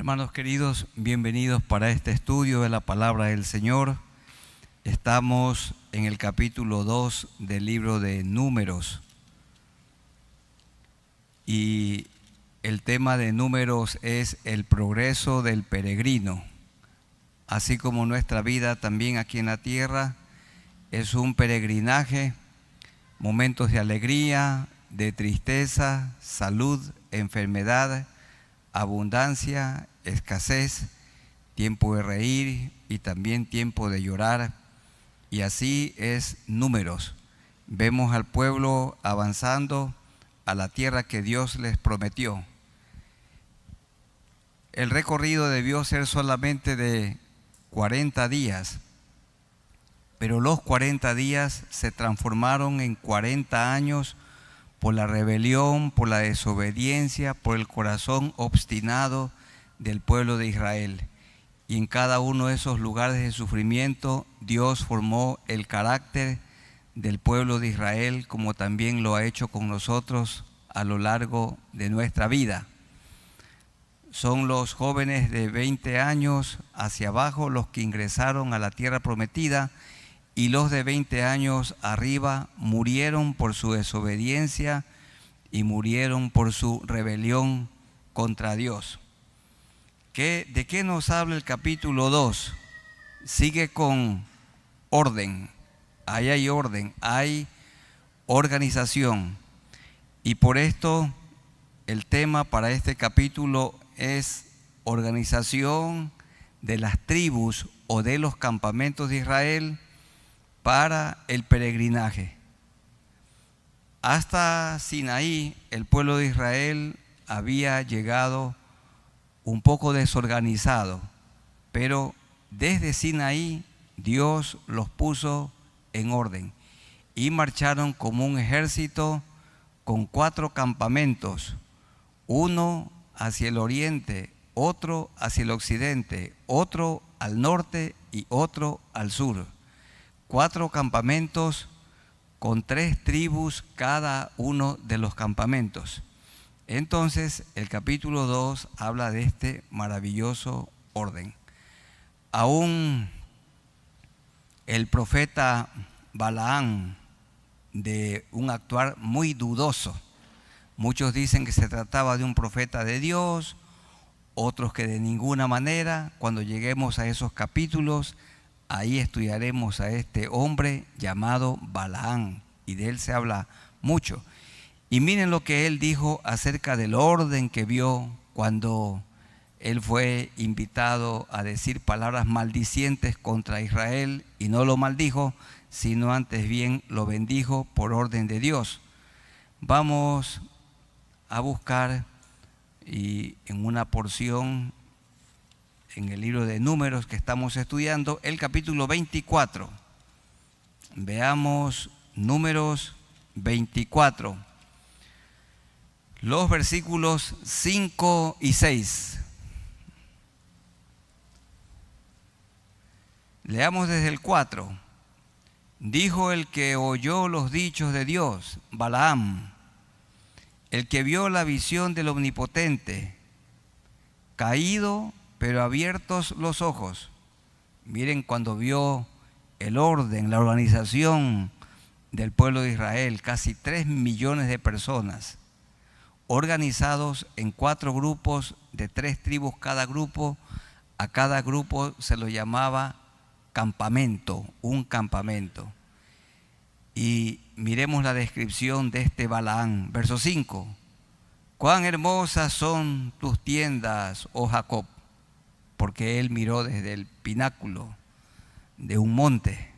Hermanos queridos, bienvenidos para este estudio de la palabra del Señor. Estamos en el capítulo 2 del libro de Números. Y el tema de Números es el progreso del peregrino. Así como nuestra vida también aquí en la tierra es un peregrinaje, momentos de alegría, de tristeza, salud, enfermedad, abundancia, escasez, tiempo de reír y también tiempo de llorar. Y así es Números. Vemos al pueblo avanzando a la tierra que Dios les prometió. El recorrido debió ser solamente de 40 días, pero los 40 días se transformaron en 40 años por la rebelión, por la desobediencia, por el corazón obstinado del pueblo de Israel. Y en cada uno de esos lugares de sufrimiento, Dios formó el carácter del pueblo de Israel, como también lo ha hecho con nosotros a lo largo de nuestra vida. Son los jóvenes de 20 años hacia abajo los que ingresaron a la tierra prometida, y los de 20 años arriba murieron por su desobediencia y murieron por su rebelión contra Dios. ¿De qué nos habla el capítulo 2? Sigue con orden. Ahí hay orden, hay organización. Y por esto el tema para este capítulo es organización de las tribus o de los campamentos de Israel para el peregrinaje. Hasta Sinaí, el pueblo de Israel había llegado un poco desorganizado, pero desde Sinaí Dios los puso en orden y marcharon como un ejército con 4 campamentos, uno hacia el oriente, otro hacia el occidente, otro al norte y otro al sur. 4 campamentos con 3 tribus cada uno de los campamentos. Entonces el capítulo 2 habla de este maravilloso orden. Aún el profeta Balaam, de un actuar muy dudoso. Muchos dicen que se trataba de un profeta de Dios, otros que de ninguna manera. Cuando lleguemos a esos capítulos, ahí estudiaremos a este hombre llamado Balaam, y de él se habla mucho. Y miren lo que él dijo acerca del orden que vio cuando él fue invitado a decir palabras maldicientes contra Israel, y no lo maldijo, sino antes bien lo bendijo por orden de Dios. Vamos a buscar y en una porción en el libro de Números que estamos estudiando, el capítulo 24. Veamos Números 24, los versículos 5 y 6. Leamos desde el 4. Dijo el que oyó los dichos de Dios, Balaam, el que vio la visión del Omnipotente, caído pero abiertos los ojos. Miren, cuando vio el orden, la organización del pueblo de Israel, casi 3 millones de personas, organizados en 4 grupos de 3 tribus cada grupo. A cada grupo se lo llamaba campamento, un campamento. Y miremos la descripción de este Balaam, verso 5. Cuán hermosas son tus tiendas, oh Jacob, porque él miró desde el pináculo de un monte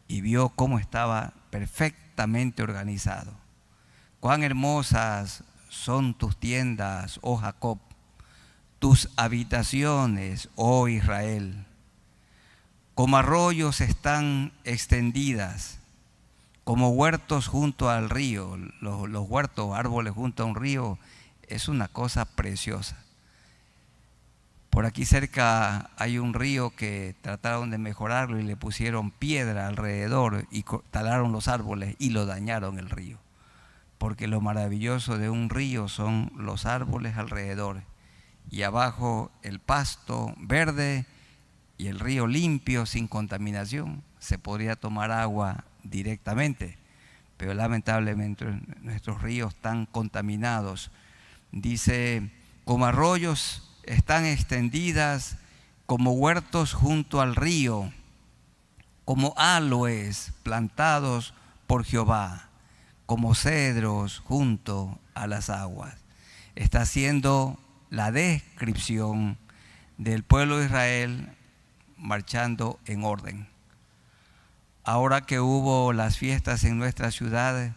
y vio cómo estaba perfectamente organizado. Cuán hermosas son tus tiendas, oh Jacob, tus habitaciones, oh Israel. Como arroyos están extendidas, como huertos junto al río. Los huertos, árboles junto a un río, es una cosa preciosa. Por aquí cerca hay un río que trataron de mejorarlo y le pusieron piedra alrededor y talaron los árboles y lo dañaron el río. Porque lo maravilloso de un río son los árboles alrededor y abajo el pasto verde y el río limpio, sin contaminación. Se podría tomar agua directamente, pero lamentablemente nuestros ríos están contaminados. Dice, como arroyos están extendidas, como huertos junto al río, como aloes plantados por Jehová, como cedros junto a las aguas. Está haciendo la descripción del pueblo de Israel marchando en orden. Ahora que hubo las fiestas en nuestra ciudad,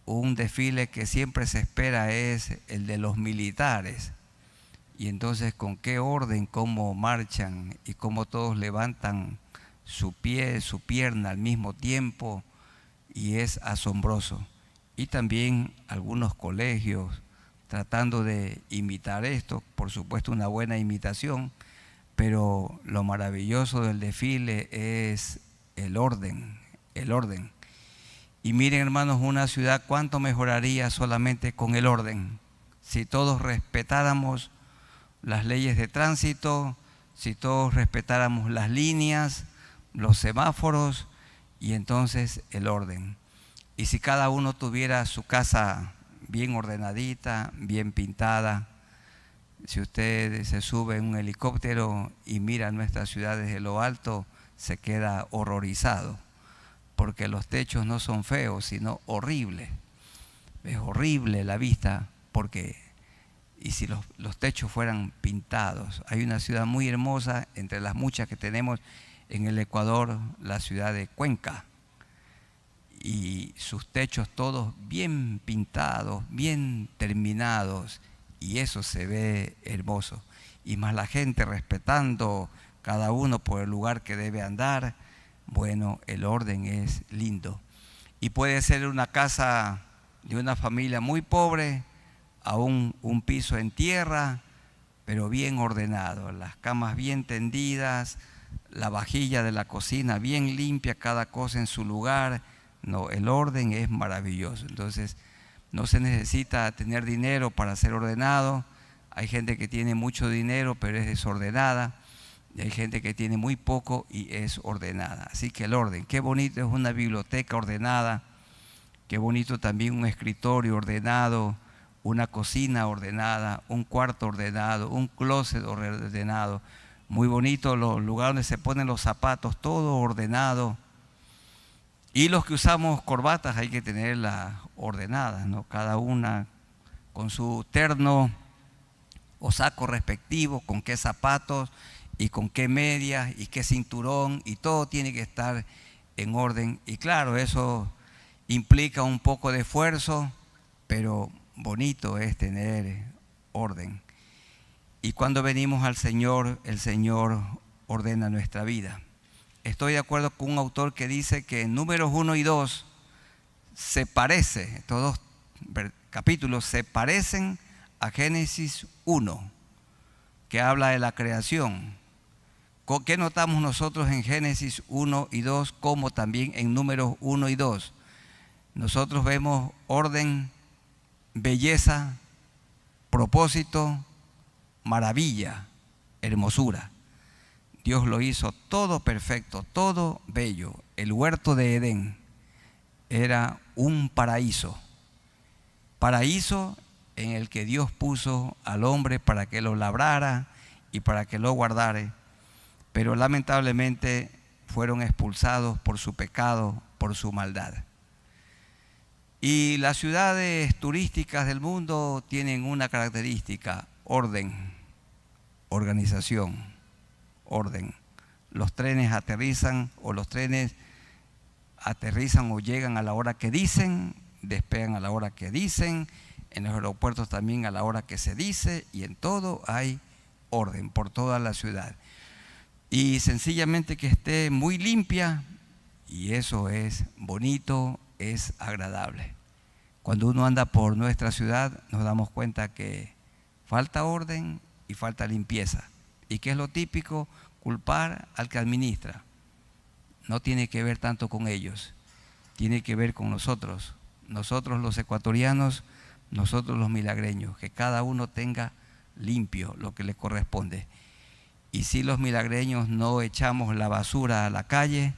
un desfile que siempre se espera es el de los militares. Y entonces, ¿con qué orden, cómo marchan y cómo todos levantan su pie, su pierna al mismo tiempo? Y es asombroso. Y también algunos colegios tratando de imitar esto, por supuesto una buena imitación, pero lo maravilloso del desfile es el orden, el orden. Y miren, hermanos, una ciudad cuánto mejoraría solamente con el orden. Si todos respetáramos las leyes de tránsito, si todos respetáramos las líneas, los semáforos y entonces el orden. Y si cada uno tuviera su casa bien ordenadita, bien pintada. Si usted se sube en un helicóptero y mira nuestra ciudad desde lo alto, se queda horrorizado, porque los techos no son feos, sino horribles. Es horrible la vista, porque, y si los techos fueran pintados. Hay una ciudad muy hermosa, entre las muchas que tenemos en el Ecuador, la ciudad de Cuenca, y sus techos todos bien pintados, bien terminados, y eso se ve hermoso. Y más la gente respetando cada uno por el lugar que debe andar. Bueno, el orden es lindo. Y puede ser una casa de una familia muy pobre, a un piso en tierra, pero bien ordenado, las camas bien tendidas, la vajilla de la cocina bien limpia, cada cosa en su lugar. No, el orden es maravilloso. Entonces, no se necesita tener dinero para ser ordenado. Hay gente que tiene mucho dinero, pero es desordenada. Y hay gente que tiene muy poco y es ordenada. Así que el orden, qué bonito es una biblioteca ordenada, qué bonito también un escritorio ordenado, una cocina ordenada, un cuarto ordenado, un closet ordenado. Muy bonito los lugares donde se ponen los zapatos, todo ordenado. Y los que usamos corbatas hay que tenerlas ordenadas, ¿no? Cada una con su terno o saco respectivo, con qué zapatos y con qué medias y qué cinturón, y todo tiene que estar en orden. Y claro, eso implica un poco de esfuerzo, pero bonito es tener orden. Y cuando venimos al Señor, el Señor ordena nuestra vida. Estoy de acuerdo con un autor que dice que en Números 1 y 2 se parece, estos dos capítulos se parecen a Génesis 1, que habla de la creación. ¿Qué notamos nosotros en Génesis 1 y 2 como también en Números 1 y 2? Nosotros vemos orden, belleza, propósito, maravilla, hermosura. Dios lo hizo todo perfecto, todo bello. El huerto de Edén era un paraíso. Paraíso en el que Dios puso al hombre para que lo labrara y para que lo guardara. Pero lamentablemente fueron expulsados por su pecado, por su maldad. Y las ciudades turísticas del mundo tienen una característica: orden, organización. Orden. Los trenes aterrizan o llegan a la hora que dicen, despegan a la hora que dicen, en los aeropuertos también a la hora que se dice, y en todo hay orden por toda la ciudad. Y sencillamente que esté muy limpia, y eso es bonito, es agradable. Cuando uno anda por nuestra ciudad nos damos cuenta que falta orden y falta limpieza. ¿Y qué es lo típico? Culpar al que administra. No tiene que ver tanto con ellos, tiene que ver con nosotros los ecuatorianos, nosotros los milagreños, que cada uno tenga limpio, lo que le corresponde. Y si los milagreños no echamos la basura a la calle,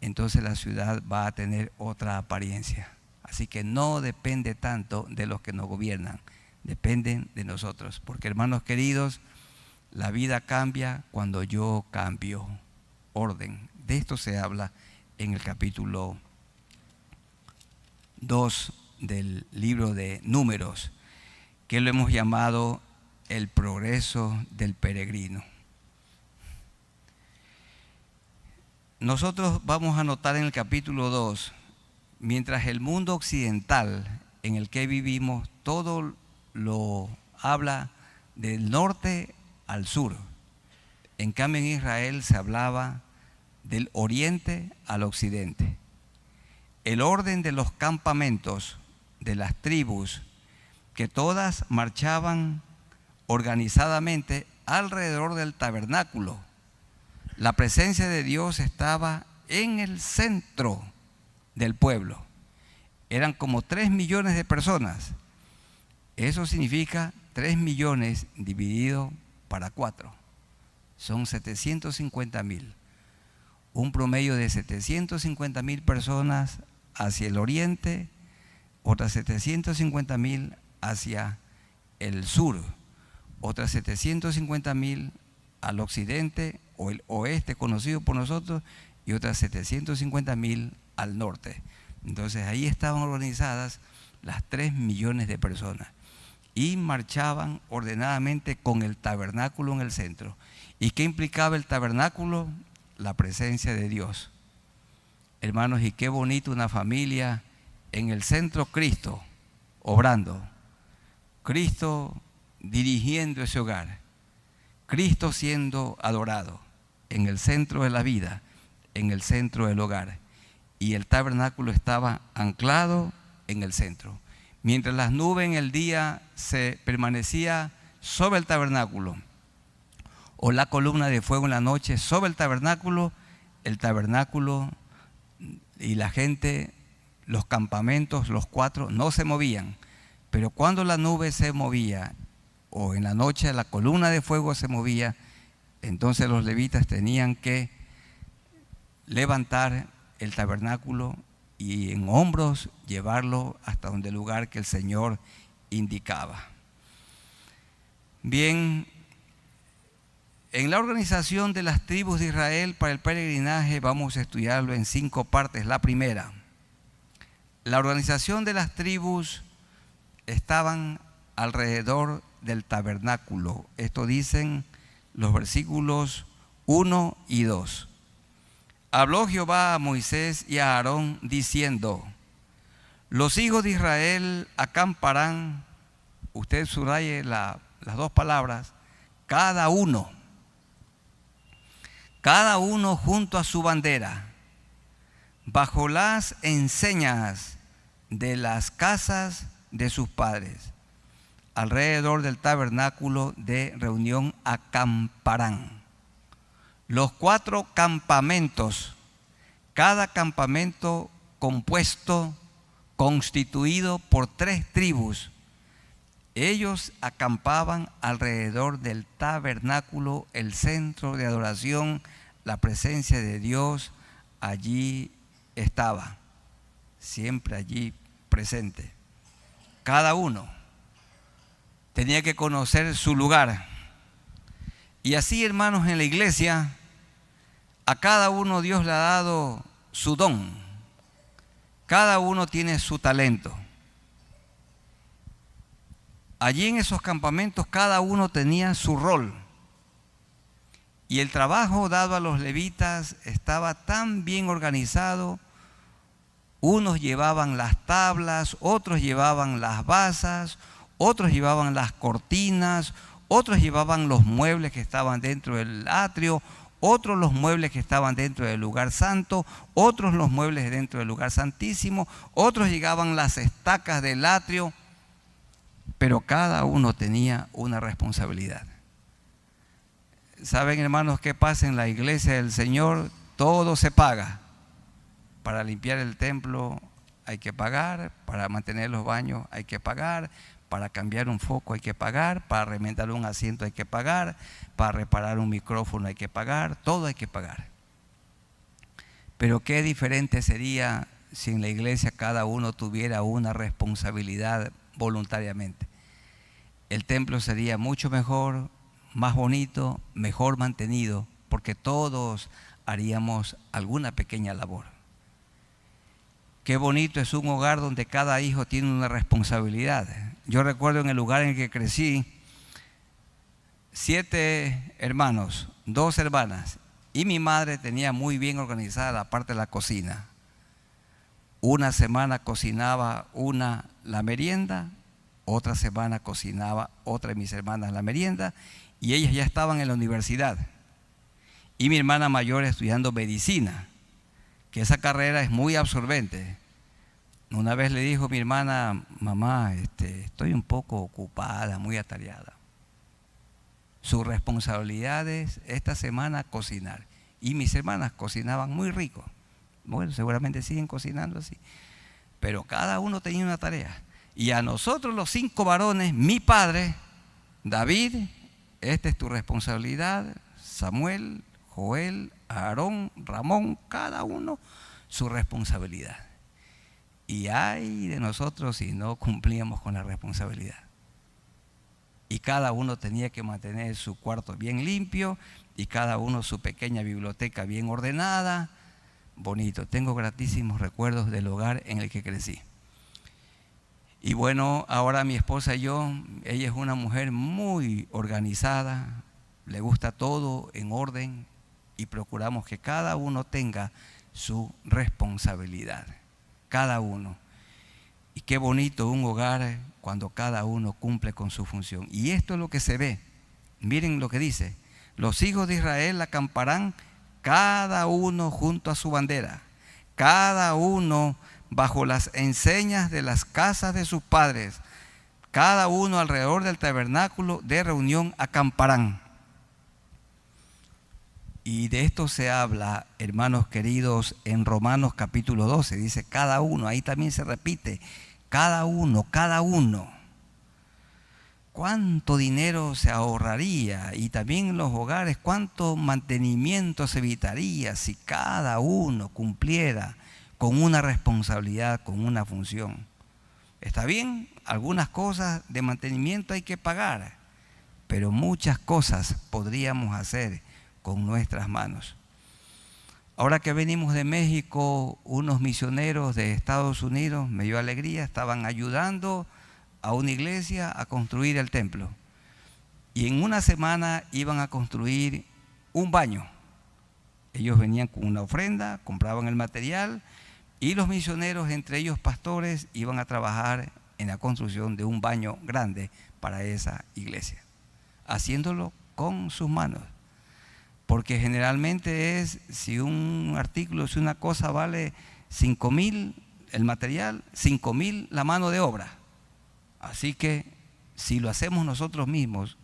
entonces la ciudad va a tener otra apariencia. Así que no depende tanto de los que nos gobiernan, dependen de nosotros. Porque, hermanos queridos, la vida cambia cuando yo cambio. Orden. De esto se habla en el capítulo 2 del libro de Números, que lo hemos llamado el progreso del peregrino. Nosotros vamos a notar en el capítulo 2, mientras el mundo occidental en el que vivimos, todo lo habla del norte al sur. En cambio, en Israel se hablaba del oriente al occidente. El orden de los campamentos de las tribus, que todas marchaban organizadamente alrededor del tabernáculo. La presencia de Dios estaba en el centro del pueblo. Eran como 3 millones de personas. Eso significa 3 millones dividido para 4. Son 750,000. Un promedio de 750,000 personas hacia el oriente, otras 750,000 hacia el sur, otras 750,000 al occidente o el oeste conocido por nosotros y otras 750,000 al norte. Entonces ahí estaban organizadas las 3 millones de personas y marchaban ordenadamente con el tabernáculo en el centro. ¿Y qué implicaba el tabernáculo? La presencia de Dios. Hermanos, y qué bonito una familia en el centro, Cristo obrando, Cristo dirigiendo ese hogar, Cristo siendo adorado en el centro de la vida, en el centro del hogar. Y el tabernáculo estaba anclado en el centro. Mientras las nubes en el día se permanecía sobre el tabernáculo, o la columna de fuego en la noche sobre el tabernáculo y la gente, los campamentos, los 4, no se movían. Pero cuando la nube se movía, o en la noche la columna de fuego se movía, entonces los levitas tenían que levantar el tabernáculo y en hombros llevarlo hasta donde el lugar que el Señor indicaba. Bien, en la organización de las tribus de Israel para el peregrinaje vamos a estudiarlo en 5 partes. La primera, la organización de las tribus estaban alrededor del tabernáculo. Esto dicen los versículos 1 y 2. Habló Jehová a Moisés y a Aarón diciendo: los hijos de Israel acamparán, usted subraye las 2 palabras, cada uno junto a su bandera, bajo las enseñas de las casas de sus padres, alrededor del tabernáculo de reunión acamparán. Los 4 campamentos, cada campamento constituido por 3 tribus, ellos acampaban alrededor del tabernáculo, el centro de adoración. La presencia de Dios allí estaba, siempre allí presente. Cada uno tenía que conocer su lugar. Y así, hermanos, en la iglesia, a cada uno Dios le ha dado su don. Cada uno tiene su talento. Allí en esos campamentos cada uno tenía su rol. Y el trabajo dado a los levitas estaba tan bien organizado. Unos llevaban las tablas, otros llevaban las basas, otros llevaban las cortinas, otros llevaban los muebles que estaban dentro del atrio, otros los muebles que estaban dentro del lugar santo, otros los muebles dentro del lugar santísimo, otros llevaban las estacas del atrio, pero cada uno tenía una responsabilidad. ¿Saben, hermanos, qué pasa en la iglesia del Señor? Todo se paga. Para limpiar el templo hay que pagar, para mantener los baños hay que pagar, Para cambiar un foco hay que pagar, para remendar un asiento hay que pagar, para reparar un micrófono hay que pagar, todo hay que pagar. Pero qué diferente sería si en la iglesia cada uno tuviera una responsabilidad voluntariamente. El templo sería mucho mejor, más bonito, mejor mantenido, porque todos haríamos alguna pequeña labor. Qué bonito es un hogar donde cada hijo tiene una responsabilidad. Yo recuerdo en el lugar en el que crecí, 7 hermanos, 2 hermanas, y mi madre tenía muy bien organizada la parte de la cocina. Una semana cocinaba la merienda, otra semana cocinaba otra de mis hermanas la merienda, y ellas ya estaban en la universidad. Y mi hermana mayor estudiando medicina, que esa carrera es muy absorbente. Una vez le dijo mi hermana: mamá, estoy un poco ocupada, muy atareada. Su responsabilidad es esta semana cocinar. Y mis hermanas cocinaban muy rico. Bueno, seguramente siguen cocinando así. Pero cada uno tenía una tarea. Y a nosotros los 5 varones, mi padre, David, esta es tu responsabilidad, Samuel, Joel, Aarón, Ramón, cada uno su responsabilidad. Y ay de nosotros si no cumplíamos con la responsabilidad. Y cada uno tenía que mantener su cuarto bien limpio y cada uno su pequeña biblioteca bien ordenada. Bonito. Tengo gratísimos recuerdos del hogar en el que crecí. Y bueno, ahora mi esposa y yo, ella es una mujer muy organizada, le gusta todo en orden y procuramos que cada uno tenga su responsabilidad. Cada uno. Y qué bonito un hogar cuando cada uno cumple con su función. Y esto es lo que se ve. Miren lo que dice: los hijos de Israel acamparán cada uno junto a su bandera, cada uno bajo las enseñas de las casas de sus padres, cada uno alrededor del tabernáculo de reunión acamparán. Y de esto se habla, hermanos queridos, en Romanos capítulo 12, dice cada uno, ahí también se repite, cada uno, cada uno. ¿Cuánto dinero se ahorraría? Y también en los hogares, ¿cuánto mantenimiento se evitaría si cada uno cumpliera con una responsabilidad, con una función? Está bien, algunas cosas de mantenimiento hay que pagar, pero muchas cosas podríamos hacer con nuestras manos. Ahora que venimos de México, unos misioneros de Estados Unidos, me dio alegría, estaban ayudando a una iglesia a construir el templo. Y en una semana iban a construir un baño. Ellos venían con una ofrenda, compraban el material y los misioneros, entre ellos pastores, iban a trabajar en la construcción de un baño grande para esa iglesia, haciéndolo con sus manos. Porque generalmente es, si un artículo, si una cosa vale 5,000 el material, 5,000 la mano de obra. Así que si lo hacemos nosotros mismos,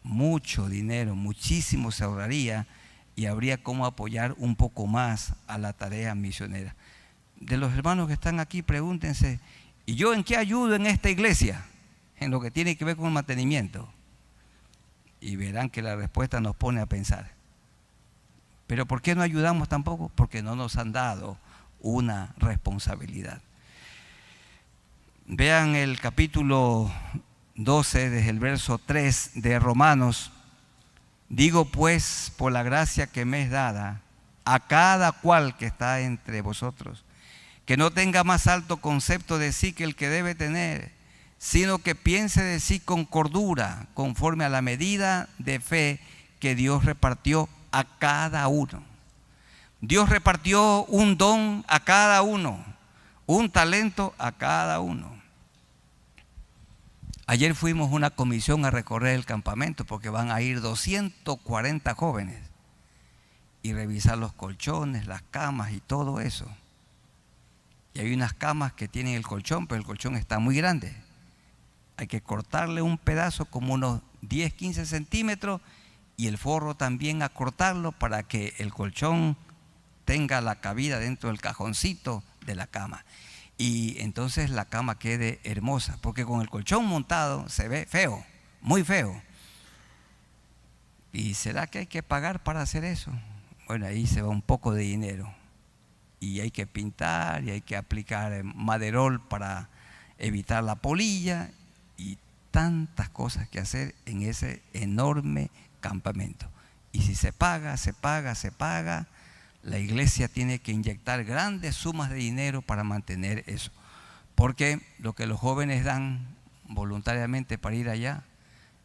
mucho dinero, muchísimo se ahorraría y habría cómo apoyar un poco más a la tarea misionera. De los hermanos que están aquí, pregúntense: ¿y yo en qué ayudo en esta iglesia? En lo que tiene que ver con el mantenimiento. Y verán que la respuesta nos pone a pensar. ¿Pero por qué no ayudamos tampoco? Porque no nos han dado una responsabilidad. Vean el capítulo 12, desde el verso 3 de Romanos. Digo pues, por la gracia que me es dada, a cada cual que está entre vosotros, que no tenga más alto concepto de sí que el que debe tener, sino que piense de sí con cordura, conforme a la medida de fe que Dios repartió a cada uno. Dios repartió un don a cada uno, un talento a cada uno. Ayer fuimos una comisión a recorrer el campamento porque van a ir 240 jóvenes y revisar los colchones, las camas y todo eso. Y hay unas camas que tienen el colchón, pero el colchón está muy grande. Hay que cortarle un pedazo como unos 10, 15 centímetros y el forro también acortarlo para que el colchón tenga la cabida dentro del cajoncito de la cama. y entonces la cama quede hermosa, porque con el colchón montado se ve feo, muy feo. ¿Y será que hay que pagar para hacer eso? Bueno, ahí se va un poco de dinero y hay que pintar y hay que aplicar maderol para evitar la polilla y tantas cosas que hacer en ese enorme campamento. Y si se paga, la iglesia tiene que inyectar grandes sumas de dinero para mantener eso. Porque lo que los jóvenes dan voluntariamente para ir allá,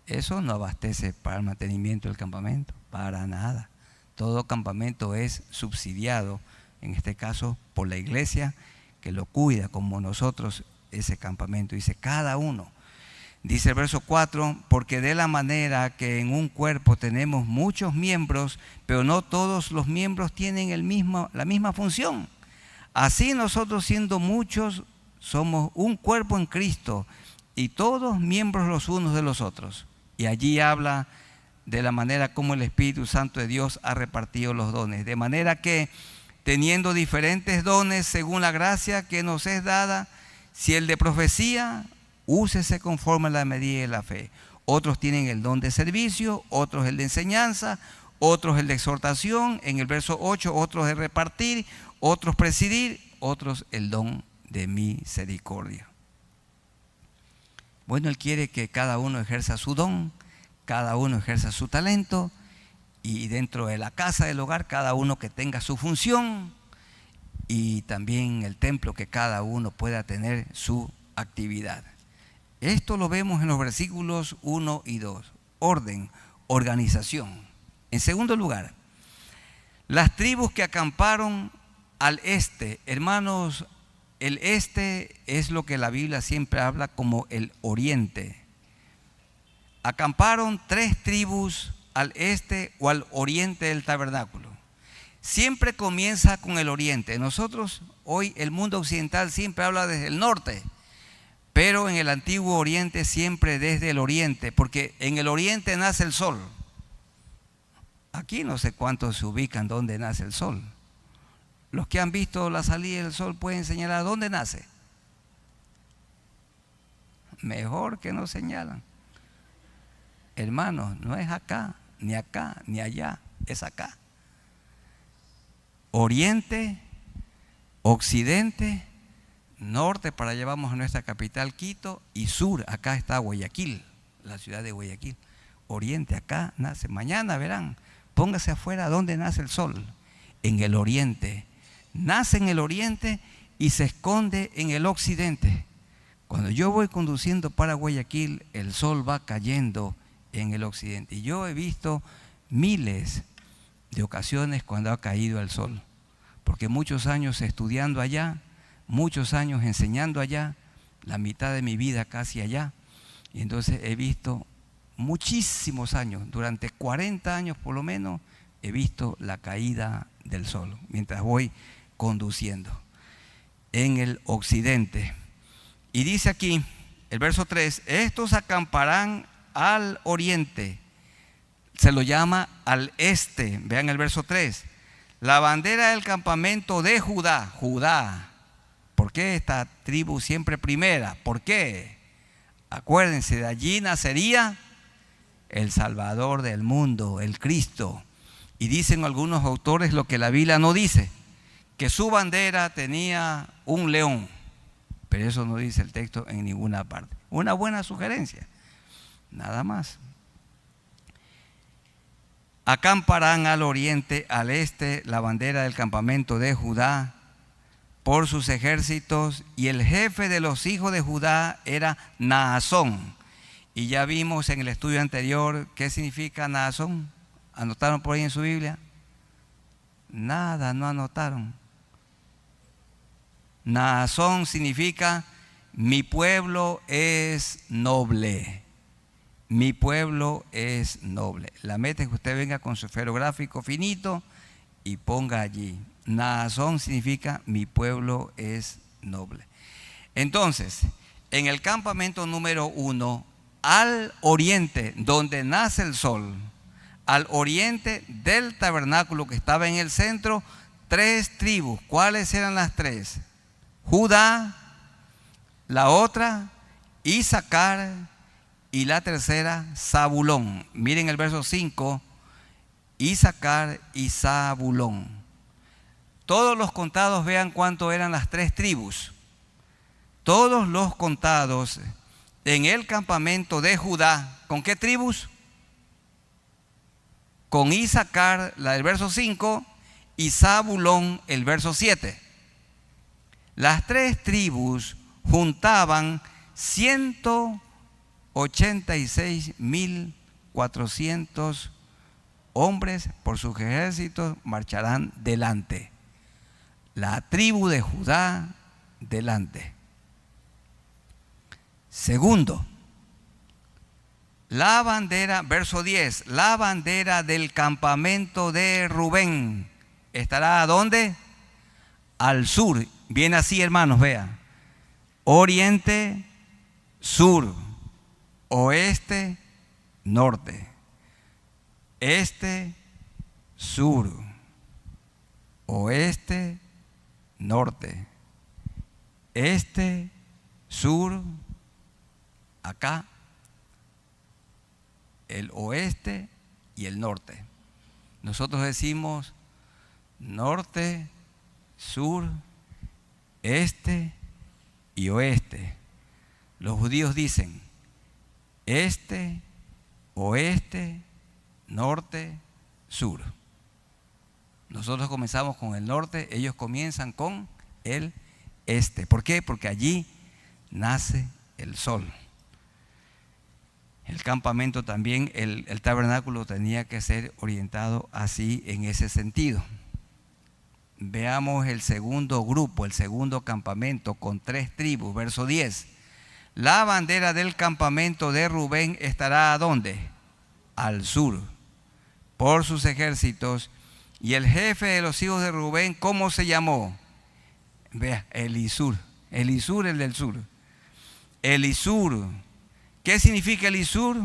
eso no abastece para el mantenimiento del campamento, para nada. Todo campamento es subsidiado, en este caso por la iglesia, que lo cuida como nosotros ese campamento. Dice cada uno. Dice el verso 4, porque de la manera que en un cuerpo tenemos muchos miembros, pero no todos los miembros tienen la misma función. Así nosotros, siendo muchos, somos un cuerpo en Cristo y todos miembros los unos de los otros. Y allí habla de la manera como el Espíritu Santo de Dios ha repartido los dones. De manera que, teniendo diferentes dones según la gracia que nos es dada, si el de profecía, úsese conforme a la medida de la fe. Otros tienen el don de servicio, otros el de enseñanza, otros el de exhortación. En el verso 8, otros de repartir, otros presidir, otros el don de misericordia. Bueno, Él quiere que cada uno ejerza su don, cada uno ejerza su talento, y dentro de la casa del hogar cada uno que tenga su función, y también el templo que cada uno pueda tener su actividad. Esto lo vemos en los versículos 1 y 2. Orden, organización. En segundo lugar, las tribus que acamparon al este. Hermanos, el este es lo que la Biblia siempre habla como el oriente. Acamparon 3 tribus al este o al oriente del tabernáculo. Siempre comienza con el oriente. Nosotros hoy, el mundo occidental siempre habla desde el norte, pero en el antiguo oriente siempre desde el oriente, porque en el oriente nace el sol. Aquí no sé cuántos se ubican donde nace el sol. Los que han visto la salida del sol pueden señalar dónde nace. Mejor que no señalan. Hermanos, no es acá, ni allá, es acá. Oriente, occidente, norte, para allá vamos a nuestra capital Quito, y sur, acá está Guayaquil, la ciudad de Guayaquil. Oriente, acá nace. Mañana verán, póngase afuera donde nace el sol, en el oriente. Nace en el oriente y se esconde en el occidente. Cuando yo voy conduciendo para Guayaquil, el sol va cayendo en el occidente. Y yo he visto miles de ocasiones cuando ha caído el sol, porque muchos años estudiando allá, muchos años enseñando allá, la mitad de mi vida casi allá, y entonces he visto muchísimos años, durante 40 años por lo menos, he visto la caída del sol mientras voy conduciendo en el occidente. Y dice aquí el verso 3, estos acamparán al oriente, se lo llama al este. Vean el verso 3, la bandera del campamento de Judá. Judá, ¿por qué esta tribu siempre primera? ¿Por qué? Acuérdense, de allí nacería el Salvador del mundo, el Cristo. Y dicen algunos autores lo que la Biblia no dice, que su bandera tenía un león, pero eso no dice el texto en ninguna parte. Una buena sugerencia, nada más. Acamparán al oriente, al este, la bandera del campamento de Judá por sus ejércitos, y el jefe de los hijos de Judá era Naasón. Y ya vimos en el estudio anterior qué significa Naasón. ¿Anotaron por ahí en su Biblia? Nada, no anotaron. Naasón significa mi pueblo es noble. Mi pueblo es noble. La meta es que usted venga con su esferográfico finito y ponga allí. Naasón significa mi pueblo es noble. Entonces, en el campamento número 1, al oriente, donde nace el sol, al oriente del tabernáculo que estaba en el centro, 3 tribus. ¿Cuáles eran las 3? Judá, la otra Isaacar y la tercera Zabulón. Miren el verso 5, Isaacar y Zabulón. Todos los contados, vean cuánto eran las tres tribus. Todos los contados en el campamento de Judá. ¿Con qué tribus? Con Isaacar, la del verso 5, y Zabulón, el verso 7. Las tres tribus juntaban 186.400 hombres, por sus ejércitos marcharán delante. La tribu de Judá delante. Segundo, la bandera, verso 10, la bandera del campamento de Rubén estará ¿a dónde? Al sur. Viene así, hermanos, vean. Oriente, sur, oeste, norte. Este, sur, oeste, norte. Este, sur, acá, el oeste y el norte. Nosotros decimos norte, sur, este y oeste. Los judíos dicen este, oeste, norte, sur. Nosotros comenzamos con el norte, ellos comienzan con el este. ¿Por qué? Porque allí nace el sol. El campamento también, el tabernáculo tenía que ser orientado así, en ese sentido. Veamos el segundo grupo, el segundo campamento con tres tribus, verso 10. La bandera del campamento de Rubén estará ¿a dónde? Al sur, por sus ejércitos. Y el jefe de los hijos de Rubén, ¿cómo se llamó? Vea, Elisur. Elisur, el del sur. Elisur. ¿Qué significa Elisur?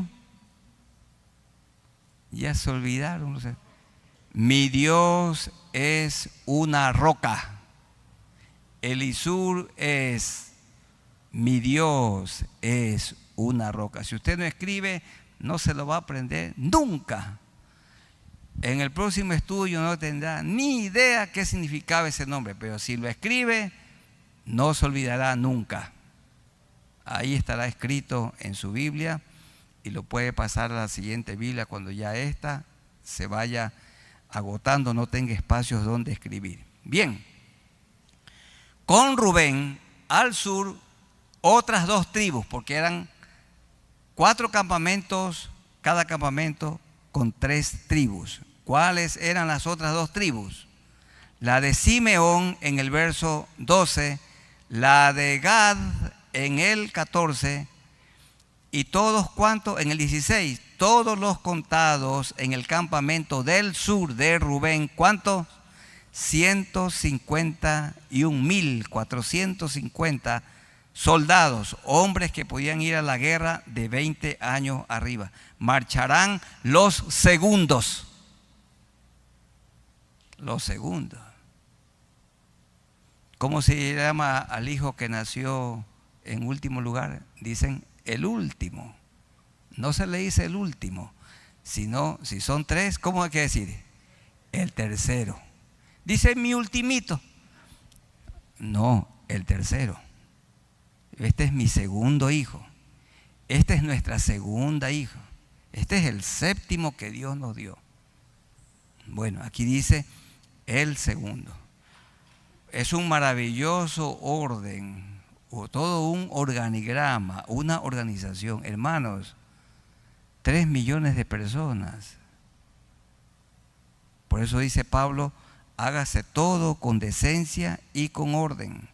Ya se olvidaron. No sé. Mi Dios es una roca. Elisur es, mi Dios es una roca. Si usted no escribe, no se lo va a aprender nunca. En el próximo estudio no tendrá ni idea qué significaba ese nombre, pero si lo escribe, no se olvidará nunca. Ahí estará escrito en su Biblia y lo puede pasar a la siguiente Biblia cuando ya esta se vaya agotando, no tenga espacios donde escribir. Bien, con Rubén al sur otras dos tribus, porque eran 4 campamentos, cada campamento con 3 tribus. ¿Cuáles eran las otras 2 tribus? La de Simeón en el verso 12, la de Gad en el 14 y todos cuantos en el 16, todos los contados en el campamento del sur de Rubén, ¿cuántos? 151.450 soldados, hombres que podían ir a la guerra de 20 años arriba. Marcharán los segundos. Los segundos. ¿Cómo se llama al hijo que nació en último lugar? Dicen el último. No se le dice el último, sino si son 3, ¿cómo hay que decir? El tercero. Dice mi ultimito. No, el tercero. Este es mi segundo hijo. Esta es nuestra segunda hija. Este es el séptimo que Dios nos dio. Bueno, aquí dice el segundo. Es un maravilloso orden, o todo un organigrama, una organización. Hermanos, 3 millones de personas. Por eso dice Pablo, hágase todo con decencia y con orden.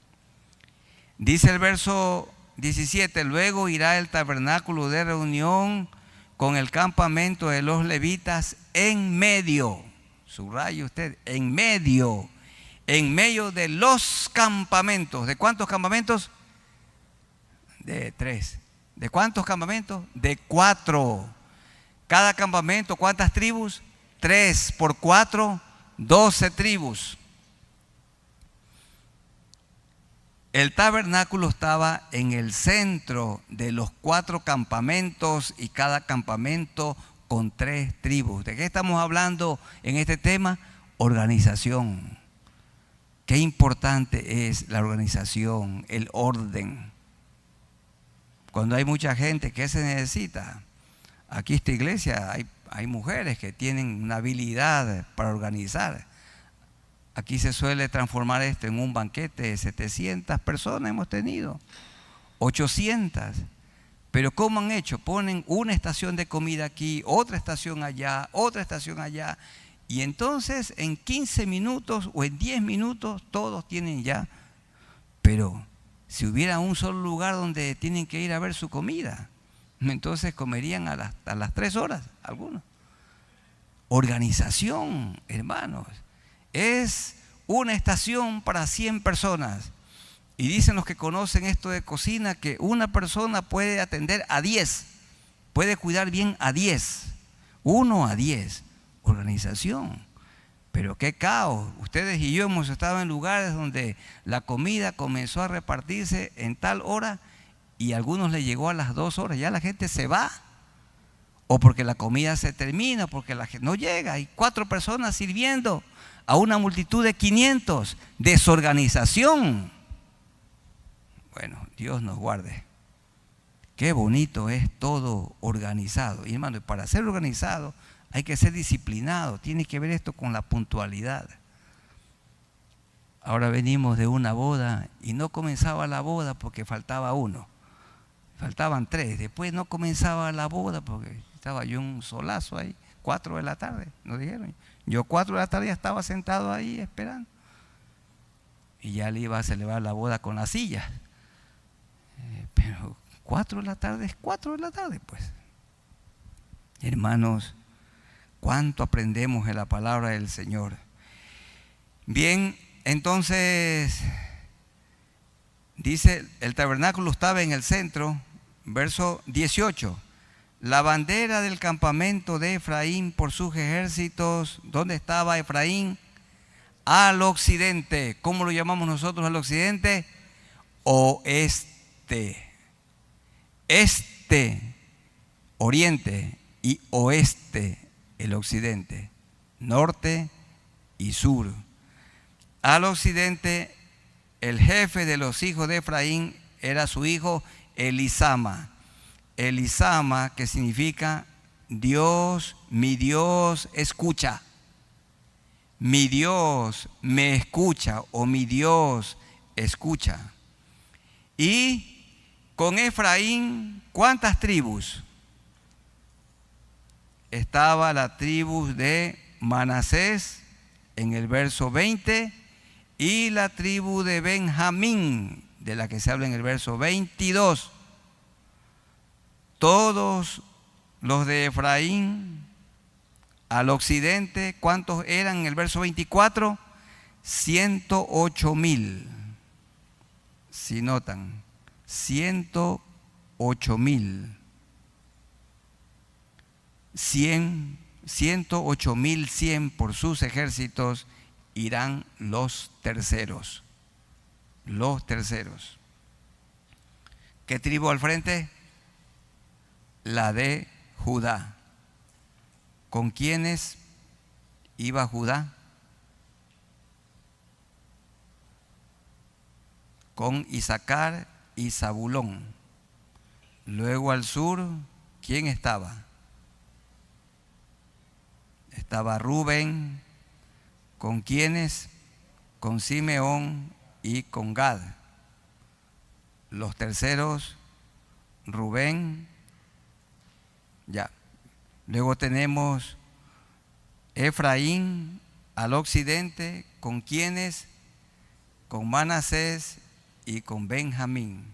Dice el verso 17, luego irá el tabernáculo de reunión con el campamento de los levitas en medio. Subraye usted, en medio de los campamentos. ¿De cuántos campamentos? De 3. ¿De cuántos campamentos? De 4. Cada campamento, ¿cuántas tribus? 3 por 4, 12 tribus. El tabernáculo estaba en el centro de los 4 campamentos y cada campamento con 3 tribus. ¿De qué estamos hablando en este tema? Organización. Qué importante es la organización, el orden. Cuando hay mucha gente, ¿qué se necesita? Aquí esta iglesia hay mujeres que tienen una habilidad para organizar. Aquí se suele transformar esto en un banquete de 700 personas hemos tenido, 800. Pero ¿cómo han hecho? Ponen una estación de comida aquí, otra estación allá, otra estación allá. Y entonces en 15 minutos o en 10 minutos todos tienen ya. Pero si hubiera un solo lugar donde tienen que ir a ver su comida, entonces comerían a las 3 horas algunos. Organización, hermanos. Es una estación para 100 personas. Y dicen los que conocen esto de cocina que una persona puede atender a 10, puede cuidar bien a 10, 1 a 10. Organización. Pero qué caos. Ustedes y yo hemos estado en lugares donde la comida comenzó a repartirse en tal hora y a algunos le llegó a las 2 horas. Ya la gente se va. O porque la comida se termina, porque la gente no llega. Hay 4 personas sirviendo a una multitud de 500. Desorganización. Bueno, Dios nos guarde. Qué bonito es todo organizado. Y hermano, para ser organizado hay que ser disciplinado. Tiene que ver esto con la puntualidad. Ahora venimos de una boda y no comenzaba la boda porque faltaba uno. Faltaban 3. Después no comenzaba la boda porque estaba yo un solazo ahí. 4 de la tarde, nos dijeron. Yo 4 de la tarde ya estaba sentado ahí esperando. Y ya le iba a celebrar la boda con las sillas. Pero 4 de la tarde es 4 de la tarde, pues. Hermanos, cuánto aprendemos en la palabra del Señor. Bien, entonces, dice, el tabernáculo estaba en el centro, verso 18. La bandera del campamento de Efraín por sus ejércitos. ¿Dónde estaba Efraín? Al occidente. ¿Cómo lo llamamos nosotros al occidente? Oeste. Este, oriente, y oeste, el occidente. Norte y sur. Al occidente, el jefe de los hijos de Efraín era su hijo Elisama. Elisama, que significa Dios, mi Dios escucha. Mi Dios me escucha, o mi Dios escucha. Y con Efraín, ¿cuántas tribus? Estaba la tribu de Manasés en el verso 20 y la tribu de Benjamín, de la que se habla en el verso 22. Todos los de Efraín al occidente, ¿cuántos eran en el verso 24? 108,000. Si notan, 108,000. 108,100 por sus ejércitos irán los terceros. Los terceros. ¿Qué tribu al frente? La de Judá. ¿Con quiénes iba Judá? Con Isaacar y Zabulón. Luego al sur, ¿quién estaba? Estaba Rubén. ¿Con quiénes? Con Simeón y con Gad. Los terceros, Rubén. Ya. Luego tenemos Efraín al occidente. ¿Con quiénes? Con Manasés y con Benjamín.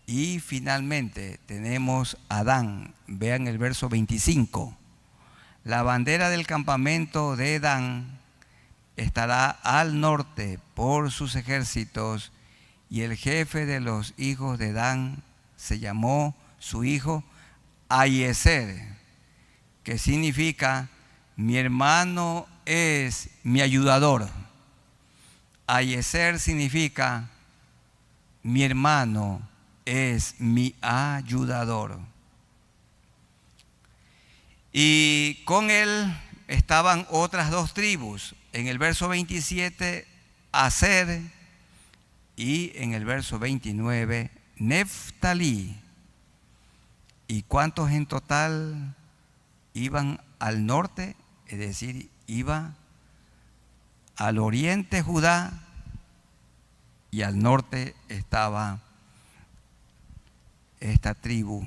Y finalmente tenemos Adán. Vean el verso 25. La bandera del campamento de Dan estará al norte por sus ejércitos, y el jefe de los hijos de Dan se llamó su hijo Ahiezer, que significa mi hermano es mi ayudador. Ahiezer significa mi hermano es mi ayudador. Y con él estaban otras dos tribus. En el verso 27, Aser, y en el verso 29, Neftalí. ¿Y cuántos en total iban al norte? Es decir, iba al oriente Judá, y al norte estaba esta tribu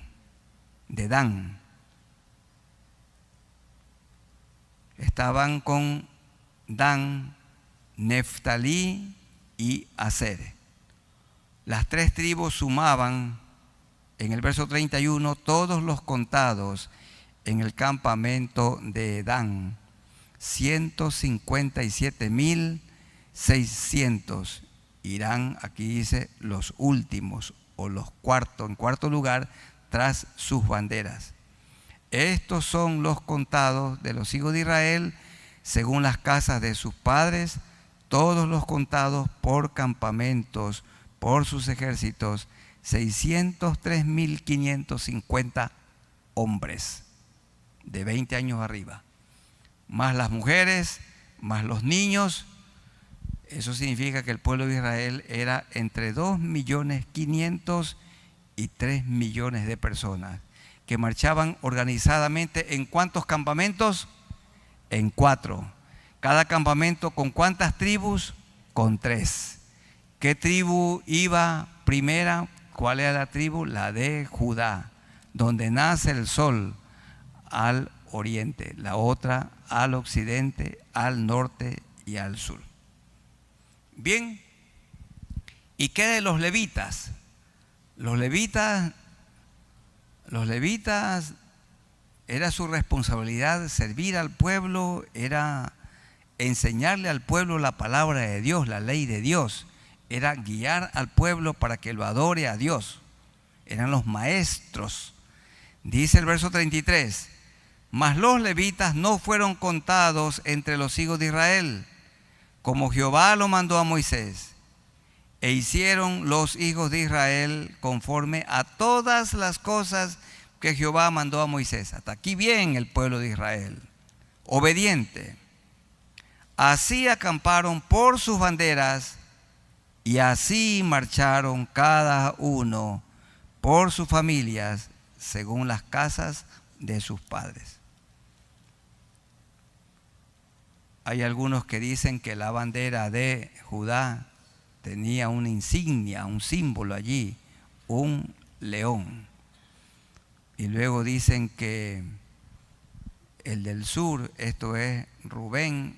de Dan. Estaban con Dan, Neftalí y Aser. Las tres tribus sumaban, en el verso 31, todos los contados en el campamento de Dan, 157.600. Irán, aquí dice, los últimos o los cuartos, en cuarto lugar, tras sus banderas. Estos son los contados de los hijos de Israel, según las casas de sus padres, todos los contados por campamentos, por sus ejércitos, 603.550 hombres de 20 años arriba, más las mujeres, más los niños. Eso significa que el pueblo de Israel era entre 2.500.000 y 3 millones de personas que marchaban organizadamente. ¿En cuántos campamentos? En 4. Cada campamento, ¿con cuántas tribus? Con 3. ¿Qué tribu iba primera? ¿Cuál era la tribu? La de Judá, donde nace el sol, al oriente. La otra al occidente, al norte y al sur. Bien, ¿y qué de los levitas? Los levitas era su responsabilidad servir al pueblo, era enseñarle al pueblo la palabra de Dios, la ley de Dios, era guiar al pueblo para que lo adore a Dios. Eran los maestros. Dice el verso 33, mas los levitas no fueron contados entre los hijos de Israel, como Jehová lo mandó a Moisés. E hicieron los hijos de Israel conforme a todas las cosas que Jehová mandó a Moisés. Hasta aquí bien el pueblo de Israel, obediente. Así acamparon por sus banderas y así marcharon cada uno por sus familias según las casas de sus padres. Hay algunos que dicen que la bandera de Judá tenía una insignia, un símbolo allí, un león. Y luego dicen que el del sur, esto es Rubén,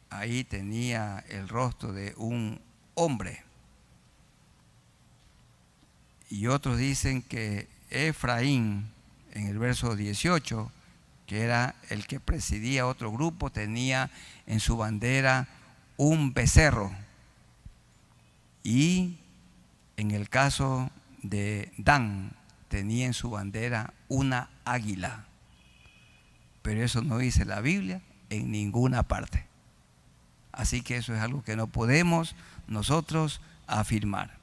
ahí tenía el rostro de un hombre. Y otros dicen que Efraín, en el verso 18, que era el que presidía otro grupo, tenía en su bandera un becerro. Y en el caso de Dan, tenía en su bandera una águila. Pero eso no dice la Biblia en ninguna parte. Así que eso es algo que no podemos nosotros afirmar.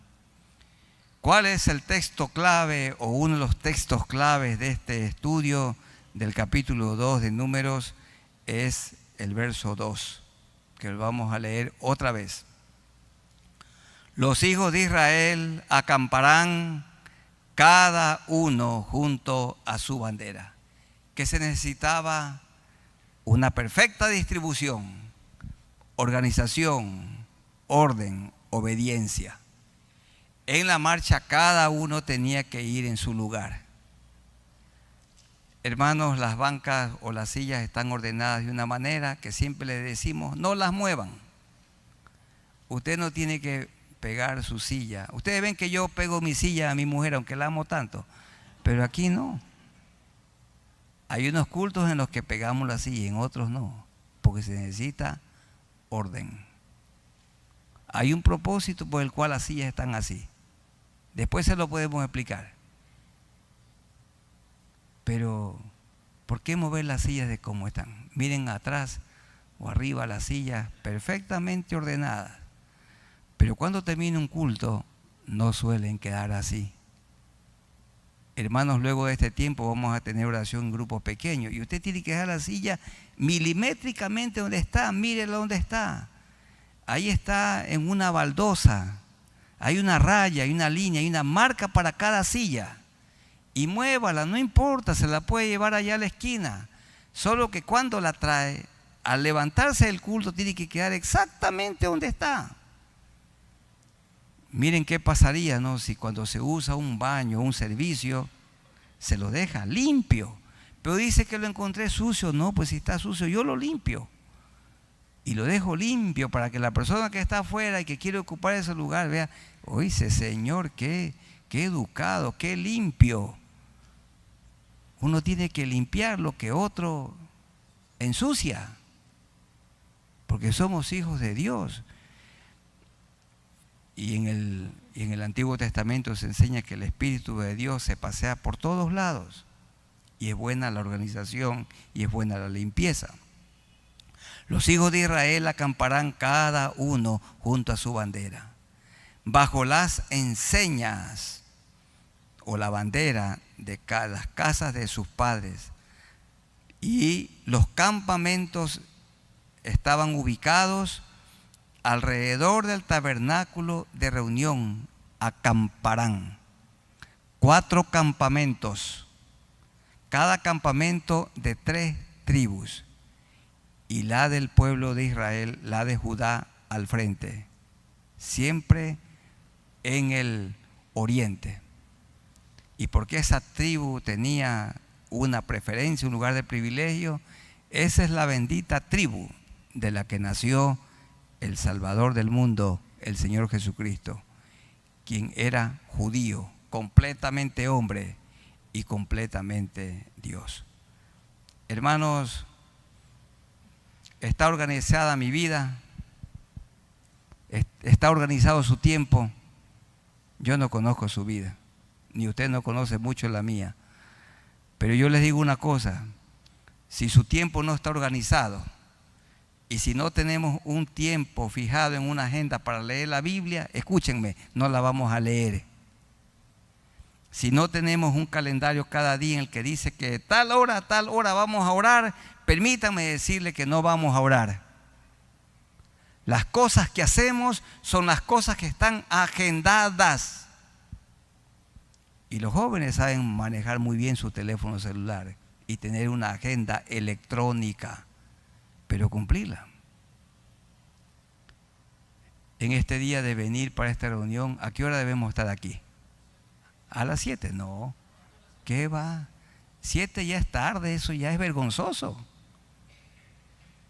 ¿Cuál es el texto clave o uno de los textos claves de este estudio del capítulo 2 de Números? Es el verso 2, que lo vamos a leer otra vez. Los hijos de Israel acamparán cada uno junto a su bandera. Que se necesitaba una perfecta distribución, organización, orden, obediencia. En la marcha cada uno tenía que ir en su lugar. Hermanos, las bancas o las sillas están ordenadas de una manera que siempre le decimos, no las muevan. Usted no tiene que pegar su silla. Ustedes ven que yo pego mi silla a mi mujer, aunque la amo tanto, pero aquí no. Hay unos cultos en los que pegamos la silla y en otros no, porque se necesita orden. Hay un propósito por el cual las sillas están así. Después se lo podemos explicar. Pero, ¿por qué mover las sillas de cómo están? Miren atrás o arriba las sillas perfectamente ordenadas. Pero cuando termine un culto, no suelen quedar así. Hermanos, luego de este tiempo vamos a tener oración en grupos pequeños y usted tiene que dejar la silla milimétricamente donde está. Mírela donde está. Ahí está en una baldosa. Hay una raya, hay una línea, hay una marca para cada silla. Y muévala, no importa, se la puede llevar allá a la esquina. Solo que cuando la trae, al levantarse del culto, tiene que quedar exactamente donde está. Miren qué pasaría, ¿no? Si cuando se usa un baño, un servicio, se lo deja limpio. Pero dice que lo encontré sucio. No, pues si está sucio, yo lo limpio. Y lo dejo limpio para que la persona que está afuera y que quiere ocupar ese lugar vea, oye, ese señor, qué educado, qué limpio. Uno tiene que limpiar lo que otro ensucia, porque somos hijos de Dios. Y en el Antiguo Testamento se enseña que el Espíritu de Dios se pasea por todos lados. Y es buena la organización y es buena la limpieza. Los hijos de Israel acamparán cada uno junto a su bandera, bajo las enseñas o la bandera de las casas de sus padres. Y los campamentos estaban ubicados alrededor del tabernáculo de reunión. Acamparán 4 campamentos, cada campamento de 3 tribus, y la del pueblo de Israel, la de Judá, al frente, siempre en el oriente. ¿Y por qué esa tribu tenía una preferencia, un lugar de privilegio? Esa es la bendita tribu de la que nació el Salvador del mundo, el Señor Jesucristo, quien era judío, completamente hombre y completamente Dios. Hermanos, está organizada mi vida, está organizado su tiempo. Yo no conozco su vida, ni usted no conoce mucho la mía, pero yo les digo una cosa: si su tiempo no está organizado y si no tenemos un tiempo fijado en una agenda para leer la Biblia, escúchenme, no la vamos a leer. Si no tenemos un calendario cada día en el que dice que tal hora vamos a orar, permítanme decirle que no vamos a orar. Las cosas que hacemos son las cosas que están agendadas. Y los jóvenes saben manejar muy bien su teléfono celular y tener una agenda electrónica, pero cumplirla. En este día de venir para esta reunión, ¿a qué hora debemos estar aquí? ¿A las 7? No. ¿Qué va? 7 ya es tarde, eso ya es vergonzoso.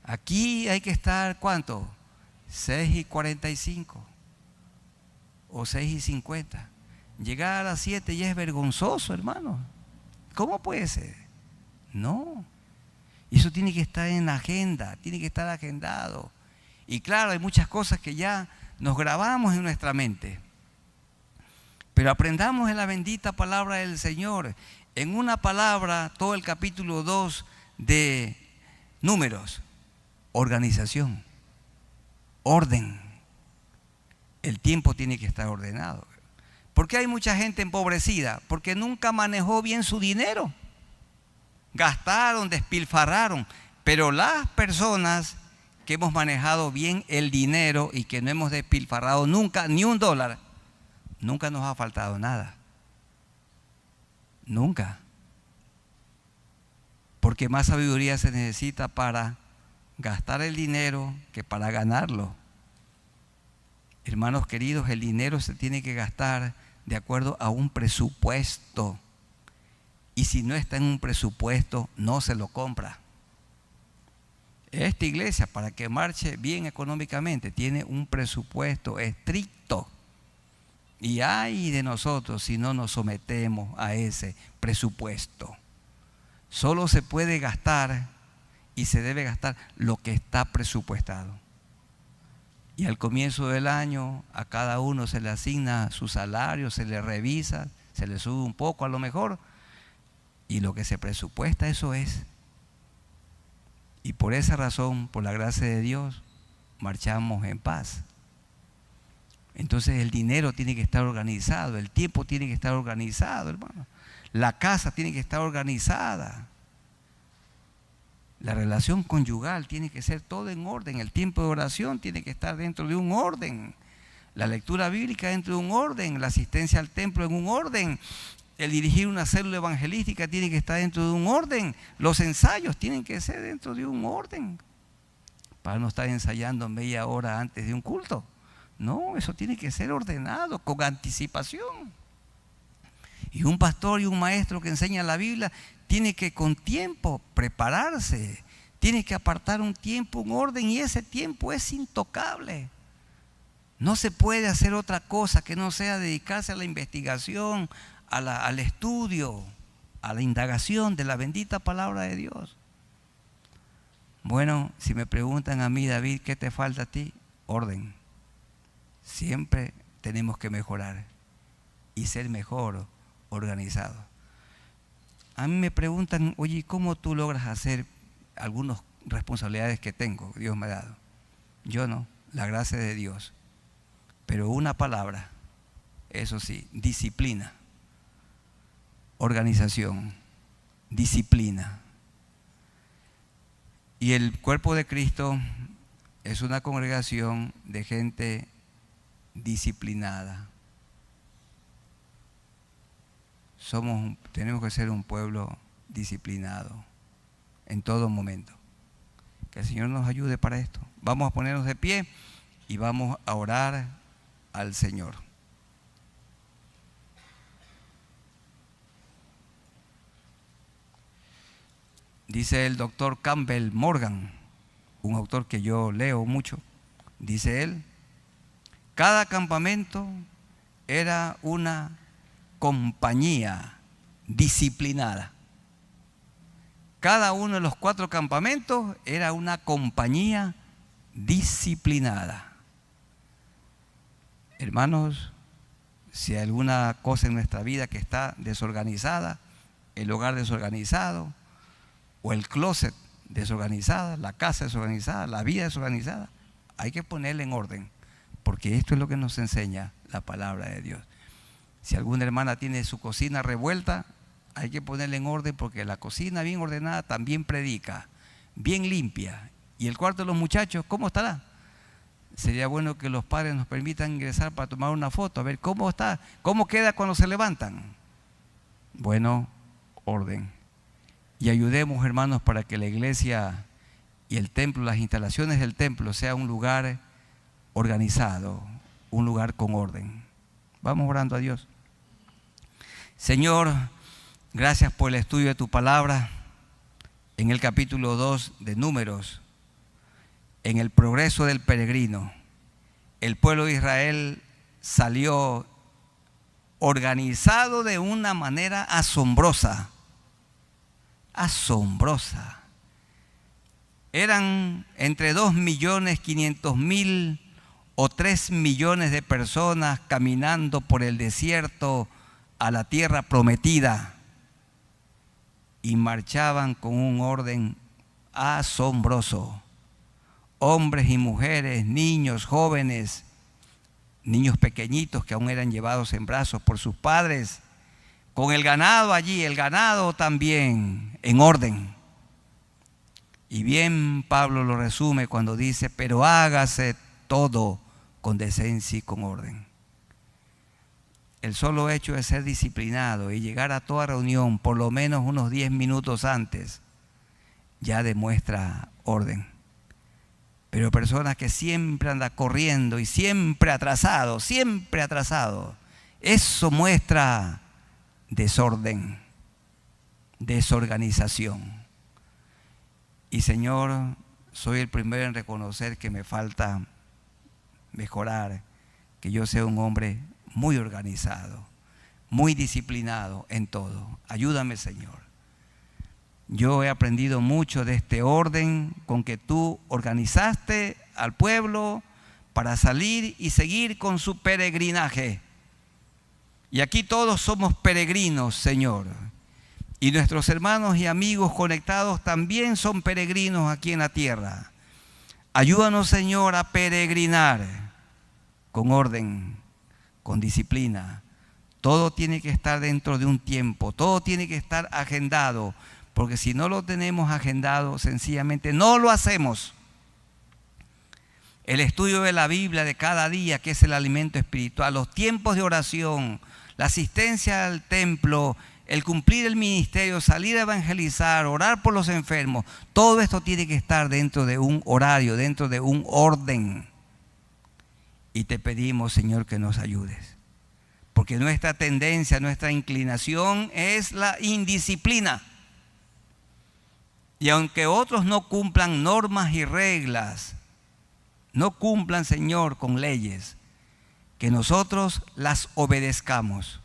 Aquí hay que estar, ¿cuánto? 6:45 o 6:50. Llegar a las 7 ya es vergonzoso, hermano. ¿Cómo puede ser? No. Eso tiene que estar en la agenda, tiene que estar agendado. Y claro, hay muchas cosas que ya nos grabamos en nuestra mente. Pero aprendamos en la bendita palabra del Señor. En una palabra, todo el capítulo 2 de Números: organización, orden. El tiempo tiene que estar ordenado. ¿Por qué hay mucha gente empobrecida? Porque nunca manejó bien su dinero. Gastaron, despilfarraron. Pero las personas que hemos manejado bien el dinero y que no hemos despilfarrado nunca ni un dólar, nunca nos ha faltado nada. Nunca. Porque más sabiduría se necesita para gastar el dinero que para ganarlo. Hermanos queridos, el dinero se tiene que gastar de acuerdo a un presupuesto. Y si no está en un presupuesto, no se lo compra. Esta iglesia, para que marche bien económicamente, tiene un presupuesto estricto. Y ay de nosotros si no nos sometemos a ese presupuesto. Solo se puede gastar y se debe gastar lo que está presupuestado. Y al comienzo del año a cada uno se le asigna su salario, se le revisa, se le sube un poco a lo mejor, y lo que se presupuesta, eso es. Y por esa razón, por la gracia de Dios, marchamos en paz. Entonces el dinero tiene que estar organizado, el tiempo tiene que estar organizado, hermano. La casa tiene que estar organizada. La relación conyugal tiene que ser todo en orden. El tiempo de oración tiene que estar dentro de un orden. La lectura bíblica dentro de un orden. La asistencia al templo en un orden. El dirigir una célula evangelística tiene que estar dentro de un orden. Los ensayos tienen que ser dentro de un orden. Para no estar ensayando media hora antes de un culto. No, eso tiene que ser ordenado, con anticipación. Y un pastor y un maestro que enseña la Biblia tiene que con tiempo prepararse, tiene que apartar un tiempo, un orden, y ese tiempo es intocable. No se puede hacer otra cosa que no sea dedicarse a la investigación, al estudio, a la indagación de la bendita palabra de Dios. Bueno, si me preguntan a mí, David, ¿qué te falta a ti? Orden. Siempre tenemos que mejorar y ser mejor organizados. A mí me preguntan, oye, ¿cómo tú logras hacer algunas responsabilidades que tengo, que Dios me ha dado? Yo no, la gracia de Dios. Pero una palabra, eso sí, disciplina, organización, disciplina. Y el cuerpo de Cristo es una congregación de gente disciplinada. Tenemos que ser un pueblo disciplinado en todo momento. Que el Señor nos ayude para esto. Vamos a ponernos de pie y vamos a orar al Señor. Dice el doctor Campbell Morgan, un autor que yo leo mucho, dice él, cada campamento era una compañía disciplinada. Cada uno de los 4 campamentos era una compañía disciplinada. Hermanos, si hay alguna cosa en nuestra vida que está desorganizada, el hogar desorganizado, o el closet desorganizada, la casa desorganizada, la vida desorganizada, hay que ponerla en orden, porque esto es lo que nos enseña la palabra de Dios. Si alguna hermana tiene su cocina revuelta, hay que ponerla en orden, porque la cocina bien ordenada también predica, bien limpia. Y el cuarto de los muchachos, ¿cómo estará? Sería bueno que los padres nos permitan ingresar para tomar una foto, a ver cómo está, cómo queda cuando se levantan. Bueno, orden. Y ayudemos, hermanos, para que la iglesia y el templo, las instalaciones del templo, sea un lugar organizado, un lugar con orden. Vamos orando a Dios. Señor, gracias por el estudio de tu palabra en el capítulo 2 de Números, en el progreso del peregrino. El pueblo de Israel salió organizado de una manera asombrosa. Asombrosa. Eran entre 2.500.000 o 3 millones de personas caminando por el desierto a la tierra prometida, y marchaban con un orden asombroso. Hombres y mujeres, niños, jóvenes, niños pequeñitos que aún eran llevados en brazos por sus padres, con el ganado allí, el ganado también en orden. Y bien Pablo lo resume cuando dice, pero hágase todo con decencia y con orden. El solo hecho de ser disciplinado y llegar a toda reunión por lo menos unos 10 minutos antes ya demuestra orden. Pero personas que siempre andan corriendo y siempre atrasado, eso muestra desorden, desorganización. Y Señor, soy el primero en reconocer que me falta mejorar, que yo sea un hombre muy organizado, muy disciplinado en todo. Ayúdame, Señor. Yo he aprendido mucho de este orden con que tú organizaste al pueblo para salir y seguir con su peregrinaje. Y aquí todos somos peregrinos, Señor. Y nuestros hermanos y amigos conectados también son peregrinos aquí en la tierra. Ayúdanos, Señor, a peregrinar con orden, con disciplina. Todo tiene que estar dentro de un tiempo, todo tiene que estar agendado, porque si no lo tenemos agendado, sencillamente no lo hacemos. El estudio de la Biblia de cada día, que es el alimento espiritual, los tiempos de oración, la asistencia al templo, el cumplir el ministerio, salir a evangelizar, orar por los enfermos, todo esto tiene que estar dentro de un horario, dentro de un orden. Y te pedimos, Señor, que nos ayudes. Porque nuestra tendencia, nuestra inclinación es la indisciplina. Y aunque otros no cumplan normas y reglas, no cumplan, Señor, con leyes, que nosotros las obedezcamos,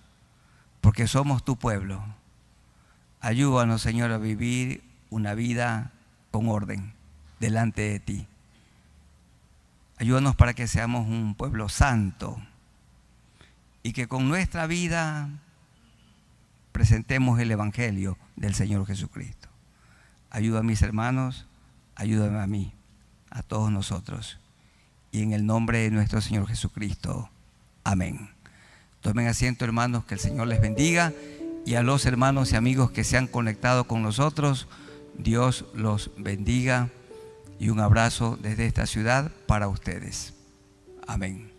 porque somos tu pueblo. Ayúdanos, Señor, a vivir una vida con orden delante de ti. Ayúdanos para que seamos un pueblo santo y que con nuestra vida presentemos el Evangelio del Señor Jesucristo. Ayuda a mis hermanos, ayúdame a mí, a todos nosotros. Y en el nombre de nuestro Señor Jesucristo. Amén. Tomen asiento, hermanos, que el Señor les bendiga. Y a los hermanos y amigos que se han conectado con nosotros, Dios los bendiga. Y un abrazo desde esta ciudad para ustedes. Amén.